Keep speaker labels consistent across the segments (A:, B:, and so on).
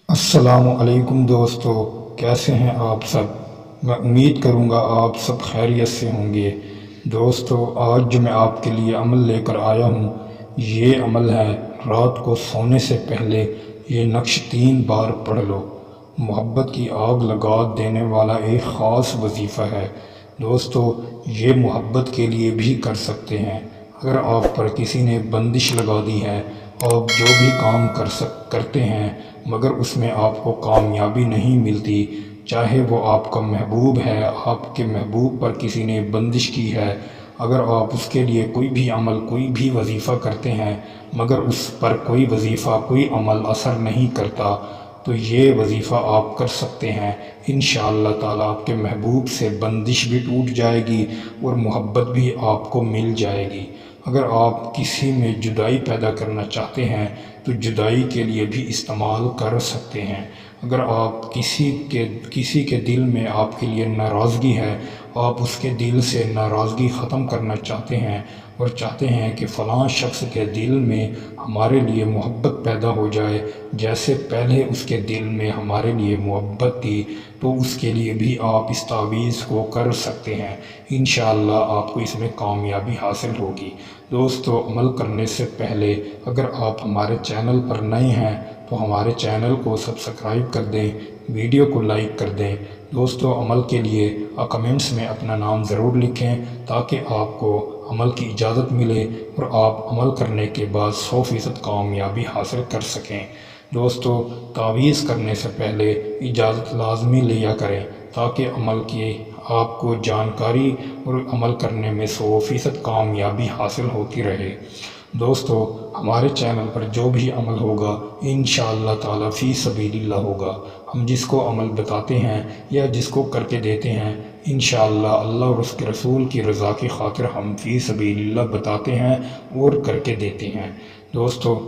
A: السلام علیکم دوستو، کیسے ہیں آپ سب؟ میں امید کروں گا آپ سب خیریت سے ہوں گے۔ دوستو، آج جو میں آپ کے لیے عمل لے کر آیا ہوں، یہ عمل ہے رات کو سونے سے پہلے یہ نقش 3 بار پڑھ لو۔ محبت کی آگ لگا دینے والا ایک خاص وظیفہ ہے۔ دوستو، یہ محبت کے لیے بھی کر سکتے ہیں۔ اگر آپ پر کسی نے بندش لگا دی ہے، آپ جو بھی کام کرتے ہیں مگر اس میں آپ کو کامیابی نہیں ملتی، چاہے وہ آپ کا محبوب ہے، آپ کے محبوب پر کسی نے بندش کی ہے، اگر آپ اس کے لیے کوئی بھی عمل، کوئی بھی وظیفہ کرتے ہیں مگر اس پر کوئی وظیفہ، کوئی عمل اثر نہیں کرتا، تو یہ وظیفہ آپ کر سکتے ہیں۔ انشاءاللہ تعالیٰ آپ کے محبوب سے بندش بھی ٹوٹ جائے گی اور محبت بھی آپ کو مل جائے گی۔ اگر آپ کسی میں جدائی پیدا کرنا چاہتے ہیں تو جدائی کے لیے بھی استعمال کر سکتے ہیں۔ اگر آپ کسی کے دل میں آپ کے لیے ناراضگی ہے، آپ اس کے دل سے ناراضگی ختم کرنا چاہتے ہیں اور چاہتے ہیں کہ فلاں شخص کے دل میں ہمارے لیے محبت پیدا ہو جائے جیسے پہلے اس کے دل میں ہمارے لیے محبت تھی، تو اس کے لیے بھی آپ اس تعویذ کو کر سکتے ہیں۔ انشاءاللہ آپ کو اس میں کامیابی حاصل ہوگی۔ دوستو، عمل کرنے سے پہلے اگر آپ ہمارے چینل پر نئے ہیں تو ہمارے چینل کو سبسکرائب کر دیں، ویڈیو کو لائک کر دیں۔ دوستو، عمل کے لیے کمنٹس میں اپنا نام ضرور لکھیں تاکہ آپ کو عمل کی اجازت ملے اور آپ عمل کرنے کے بعد 100% کامیابی حاصل کر سکیں۔ دوستو، تعویذ کرنے سے پہلے اجازت لازمی لیا کریں تاکہ عمل کی آپ کو جانکاری اور عمل کرنے میں 100% کامیابی حاصل ہوتی رہے۔ دوستو، ہمارے چینل پر جو بھی عمل ہوگا انشاءاللہ تعالیٰ فی سبیل اللہ ہوگا۔ ہم جس کو عمل بتاتے ہیں یا جس کو کر کے دیتے ہیں، انشاءاللہ اللہ اور اس کے رسول کی رضا کی خاطر ہم فی سبیل اللہ بتاتے ہیں اور کر کے دیتے ہیں۔ دوستو،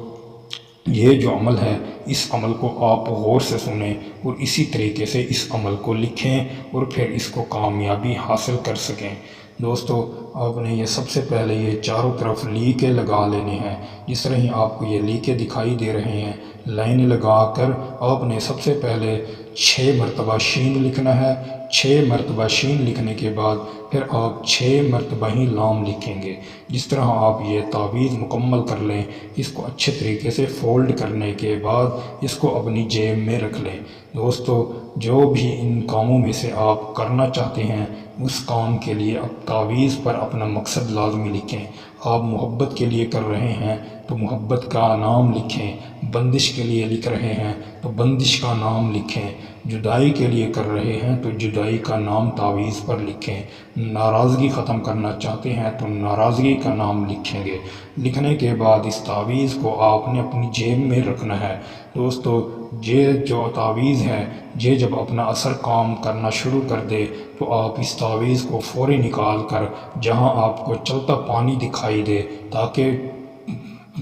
A: یہ جو عمل ہے، اس عمل کو آپ غور سے سنیں اور اسی طریقے سے اس عمل کو لکھیں اور پھر اس کو کامیابی حاصل کر سکیں۔ دوستو، آپ نے یہ سب سے پہلے یہ چاروں طرف لیکیں لگا لینے ہیں۔ جس طرح ہی آپ کو یہ لیکیں دکھائی دے رہے ہیں، لائن لگا کر آپ نے سب سے پہلے 6 مرتبہ شین لکھنا ہے۔ 6 مرتبہ شین لکھنے کے بعد پھر آپ 6 مرتبہ ہی لام لکھیں گے۔ جس طرح آپ یہ تعویذ مکمل کر لیں، اس کو اچھے طریقے سے فولڈ کرنے کے بعد اس کو اپنی جیب میں رکھ لیں۔ دوستو، جو بھی ان کاموں میں سے آپ کرنا چاہتے ہیں، اس کام کے لیے اب تعویذ پر اپنا مقصد لازمی لکھیں۔ آپ محبت کے لیے کر رہے ہیں تو محبت کا نام لکھیں، بندش کے لیے لکھ رہے ہیں تو بندش کا نام لکھیں، جدائی کے لیے کر رہے ہیں تو جدائی کا نام تعویذ پر لکھیں، ناراضگی ختم کرنا چاہتے ہیں تو ناراضگی کا نام لکھیں گے۔ لکھنے کے بعد اس تعویذ کو آپ نے اپنی جیب میں رکھنا ہے۔ دوستو، یہ جو تعویذ ہے، یہ جب اپنا اثر کام کرنا شروع کر دے تو آپ اس تعویذ کو فوری نکال کر جہاں آپ کو چلتا پانی دکھائی دے، تاکہ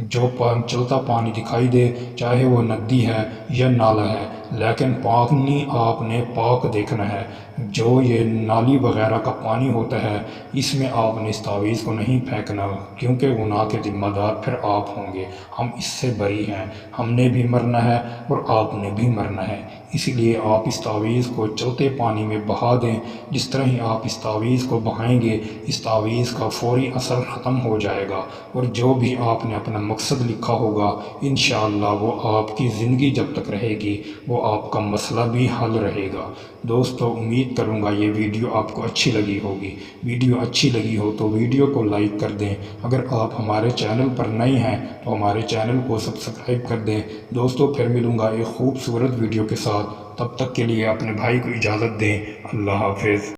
A: جو چلتا پانی دکھائی دے، چاہے وہ ندی ہے یا نالا ہے، لیکن پانی آپ نے پاک دیکھنا ہے۔ جو یہ نالی وغیرہ کا پانی ہوتا ہے، اس میں آپ نے اس تعویذ کو نہیں پھینکنا، کیونکہ گناہ کے ذمہ دار پھر آپ ہوں گے۔ ہم اس سے بری ہیں، ہم نے بھی مرنا ہے اور آپ نے بھی مرنا ہے، اسی لیے آپ اس تعویذ کو چلتے پانی میں بہا دیں۔ جس طرح ہی آپ اس تعویذ کو بہائیں گے، اس تعویذ کا فوری اثر ختم ہو جائے گا اور جو بھی آپ نے اپنا مقصد لکھا ہوگا انشاءاللہ وہ آپ کی زندگی جب تک رہے گی، وہ آپ کا مسئلہ بھی حل رہے گا۔ دوستو، امید کروں گا یہ ویڈیو آپ کو اچھی لگی ہوگی۔ ویڈیو اچھی لگی ہو تو ویڈیو کو لائک کر دیں۔ اگر آپ ہمارے چینل پر نئے ہیں تو ہمارے چینل کو سبسکرائب کر دیں۔ دوستو، پھر ملوں گا ایک خوبصورت ویڈیو کے ساتھ، تب تک کے لیے اپنے بھائی کو اجازت دیں۔ اللہ حافظ۔